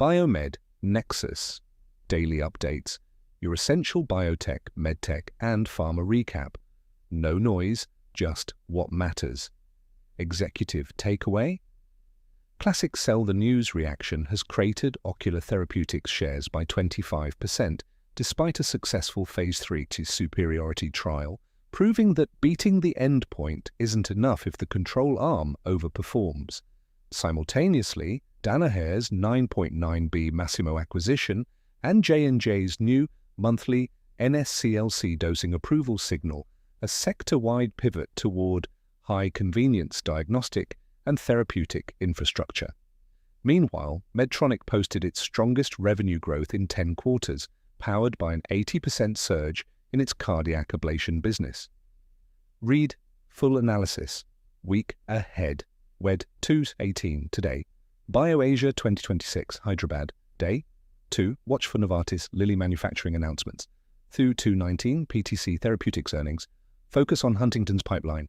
Biomed Nexus, daily updates, your essential biotech, medtech, and pharma recap. No noise, just what matters. Executive takeaway? Classic sell the news reaction has cratered Ocular Therapeutics shares by 25%, despite a successful Phase 3 to Superiority trial, proving that beating the endpoint isn't enough if the control arm overperforms. Simultaneously, Danaher's 9.9B Masimo acquisition and J&J's new monthly NSCLC dosing approval signal a sector-wide pivot toward high-convenience diagnostic and therapeutic infrastructure. Meanwhile, Medtronic posted its strongest revenue growth in 10 quarters, powered by an 80% surge in its cardiac ablation business. Read full analysis. Week ahead. WED 2/18 today. BioAsia 2026 Hyderabad. Day 2. Watch for Novartis Lilly manufacturing announcements. Thu 2/19 PTC Therapeutics earnings. Focus on Huntington's pipeline.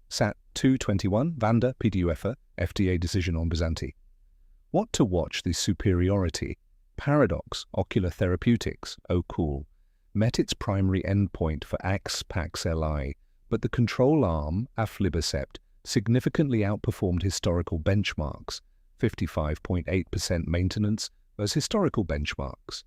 SAT 2/21 Vanda PDUFA FDA decision on Byzanti. What to watch the Superiority? Paradox Ocular Therapeutics Ocular met its primary endpoint for AXPAX-LI, but the control arm, aflibercept, significantly outperformed historical benchmarks, 55.8% maintenance versus historical benchmarks.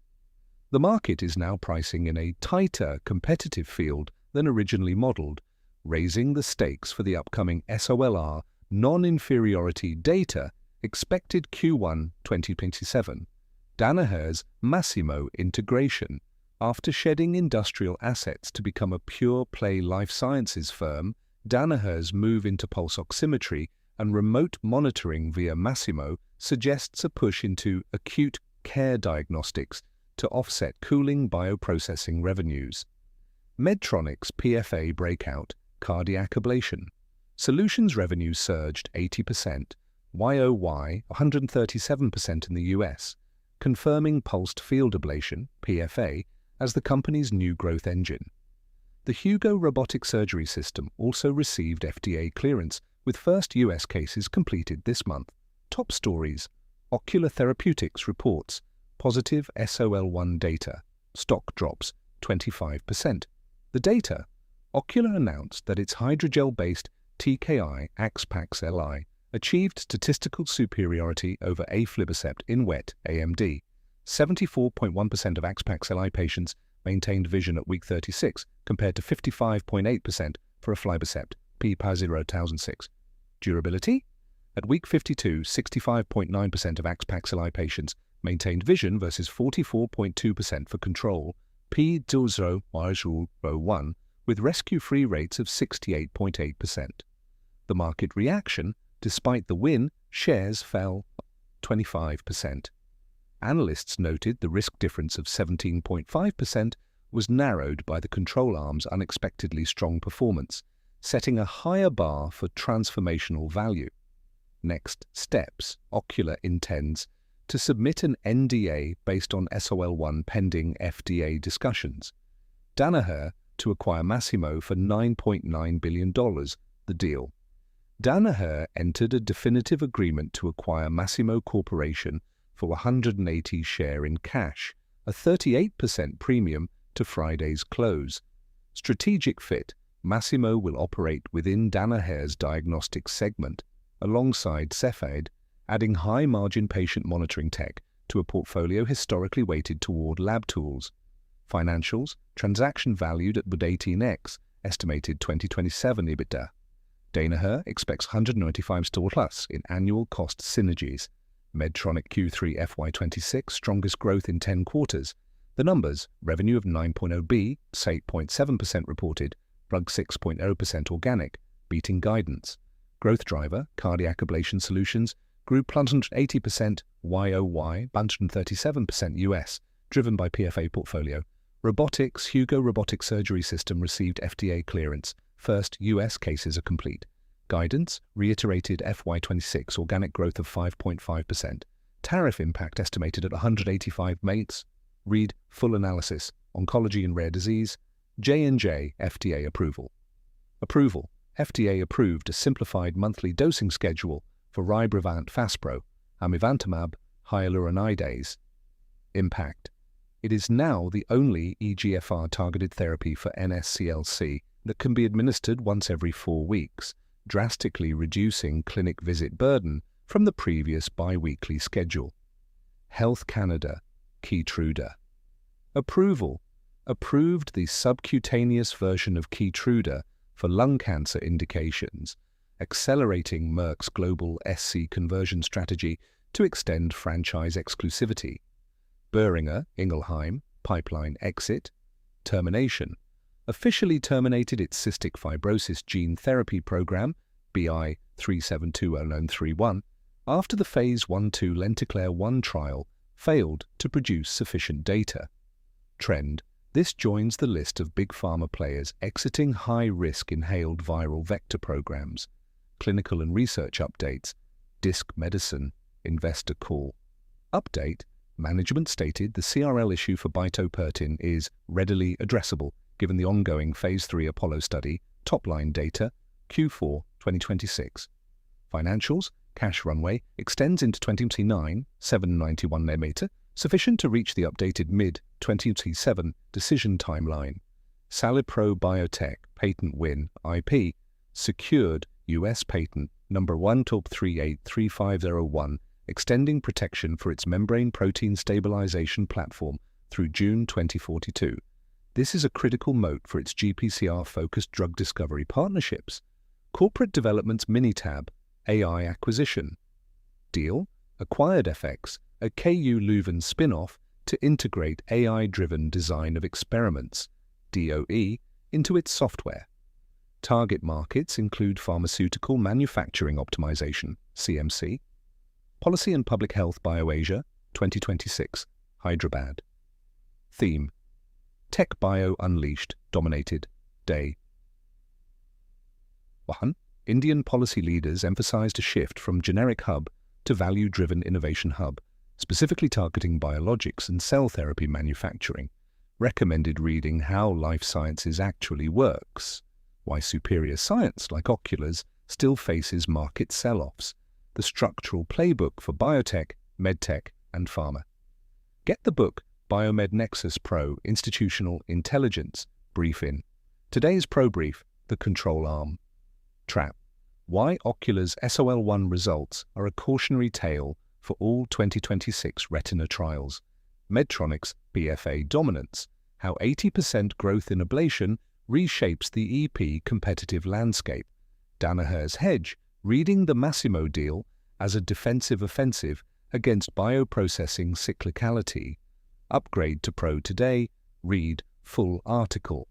The market is now pricing in a tighter competitive field than originally modeled, raising the stakes for the upcoming SOLR non-inferiority data expected Q1 2027. Danaher's Masimo integration. After shedding industrial assets to become a pure-play life sciences firm, Danaher's move into pulse oximetry and remote monitoring via Masimo suggests a push into acute care diagnostics to offset cooling bioprocessing revenues. Medtronic's PFA breakout, cardiac ablation. Solutions revenues surged 80%, YOY 137% in the US, confirming pulsed field ablation, PFA, as the company's new growth engine. The Hugo robotic surgery system also received FDA clearance, with first US cases completed this month. Top stories. Ocular Therapeutics reports positive SOL1 data. Stock drops 25%. The data. Ocular announced that its hydrogel-based TKI AXPAX-LI achieved statistical superiority over aflibercept in wet AMD. 74.1% of AXPAX-LI patients maintained vision at week 36, compared to 55.8% for aflibercept, p-006. Durability? At week 52, 65.9% of AXPAX-LI patients maintained vision versus 44.2% for control, p-001, with rescue-free rates of 68.8%. The market reaction, despite the win, shares fell 25%. Analysts noted the risk difference of 17.5% was narrowed by the control arm's unexpectedly strong performance, setting a higher bar for transformational value. Next steps. Ocular intends to submit an NDA based on SOL1 pending FDA discussions. Danaher to acquire Masimo for $9.9 billion, the deal. Danaher entered a definitive agreement to acquire Masimo Corporation for 180 share in cash, a 38% premium to Friday's close. Strategic fit. Masimo will operate within Danaher's diagnostic segment, alongside Cepheid, adding high-margin patient monitoring tech to a portfolio historically weighted toward lab tools. Financials, transaction valued at 18x, estimated 2027 EBITDA. Danaher expects 195 store plus in annual cost synergies. Medtronic Q3 FY26 strongest growth in 10 quarters. The numbers: revenue of 9.0B, 8.7% reported, drug 6.0% organic, beating guidance. Growth driver, cardiac ablation solutions, grew 180% YOY, 137% US, driven by PFA portfolio. Robotics, Hugo robotic surgery system received FDA clearance. First US cases are complete. Guidance, reiterated FY26 organic growth of 5.5%. Tariff impact estimated at 185 mates. Read full analysis. Oncology and rare disease. J&J FDA approval. Approval. FDA approved a simplified monthly dosing schedule for Rybrevant Faspro, amivantamab, hyaluronidase. Impact. It is now the only EGFR-targeted therapy for NSCLC that can be administered once every 4 weeks, drastically reducing clinic visit burden from the previous bi-weekly schedule. Health Canada, Keytruda. Approval. Approved the subcutaneous version of Keytruda for lung cancer indications, accelerating Merck's global SC conversion strategy to extend franchise exclusivity. Boehringer Ingelheim pipeline exit. Termination. Officially terminated its cystic fibrosis gene therapy program, BI 3720931, after the Phase 1-2 Lenticlaire-1 trial failed to produce sufficient data. Trend. This joins the list of big pharma players exiting high-risk inhaled viral vector programs. Clinical and research updates. Disc Medicine. Investor call. Update. Management stated the CRL issue for bitopertin is readily addressable given the ongoing Phase 3 Apollo study, top-line data, Q4 2026. Financials. Cash runway extends into 2029, 791 mm, sufficient to reach the updated mid-2027 decision timeline. Salipro Biotech patent win, IP, secured U.S. patent number 1-383501, extending protection for its membrane protein stabilization platform through June 2042. This is a critical moat for its GPCR-focused drug discovery partnerships. Corporate Development's Minitab, AI acquisition. Deal. Acquired FX, a KU Leuven spin-off to integrate AI-driven design of experiments, DOE, into its software. Target markets include pharmaceutical manufacturing optimization, CMC. Policy and Public Health BioAsia, 2026, Hyderabad. Theme. Tech Bio Unleashed, dominated, day. 1. Indian policy leaders emphasized a shift from generic hub to value-driven innovation hub, specifically targeting biologics and cell therapy manufacturing. Recommended reading How Life Sciences Actually Works, Why Superior Science, like Ocular's, Still Faces Market Sell-Offs, the Structural Playbook for Biotech, Medtech, and Pharma. Get the book Biomed Nexus Pro Institutional Intelligence Brief-In. Today's Pro Brief, the Control Arm. Trap. Why Ocular's SOL1 results are a cautionary tale for all 2026 Retina trials. Medtronic's PFA dominance. How 80% growth in ablation reshapes the EP competitive landscape. Danaher's hedge, reading the Masimo deal as a defensive offensive against bioprocessing cyclicality. Upgrade to Pro today. Read full article.